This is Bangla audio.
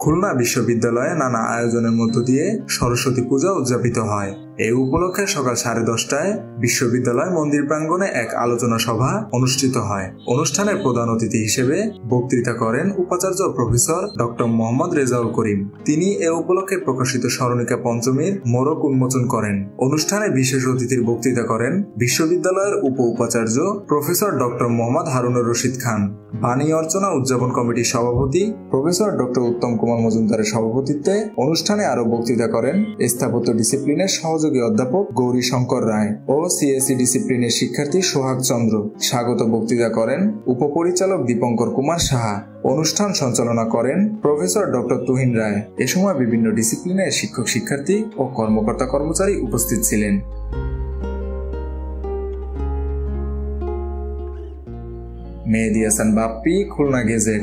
খুলনা বিশ্ববিদ্যালয়ে নানা আয়োজনের মধ্য দিয়ে সরস্বতী পূজা উদযাপিত হয়। এই উপলক্ষে সকাল 10:30টায় বিশ্ববিদ্যালয় মন্দির প্রাঙ্গণে এক আলোচনা সভা অনুষ্ঠিত হয়। অনুষ্ঠানের প্রধান অতিথি হিসেবে বক্তৃতা করেন উপাচার্য প্রফেসর ডক্টর মোহাম্মদ রেজাউল করিম। তিনি এ উপলক্ষে প্রকাশিত স্মরণিকা পঞ্চমীর মোড়ক উন্মোচন করেন। অনুষ্ঠানে বিশেষ অতিথির বক্তৃতা করেন বিশ্ববিদ্যালয়ের উপাচার্য প্রফেসর ডক্টর মোহাম্মদ হারুনুর রশিদ খান। বাণী অর্চনা উদযাপন কমিটির সভাপতি প্রফেসর ডক্টর উত্তম কুমার মজুমদারের সভাপতিত্বে অনুষ্ঠানে আরো বক্তৃতা করেন স্থাপত্য ডিসিপ্লিনের সহযোগী অধ্যাপক গৌরী শঙ্কর রায় ও সিএসসি ডিসিপ্লিনের শিক্ষার্থী সোহাগ চন্দ্র। স্বাগত বক্তৃতা করেন উপপরিচালক দীপঙ্কর কুমার সাহা। অনুষ্ঠান সঞ্চালনা করেন প্রফেসর ডক্টর তুহিন রায়। এ সময় বিভিন্ন ডিসিপ্লিনের শিক্ষক শিক্ষার্থী ও কর্মকর্তা কর্মচারী উপস্থিত ছিলেন। মেহেদী হাসান বাপ্পি, খুলনা গেজেট।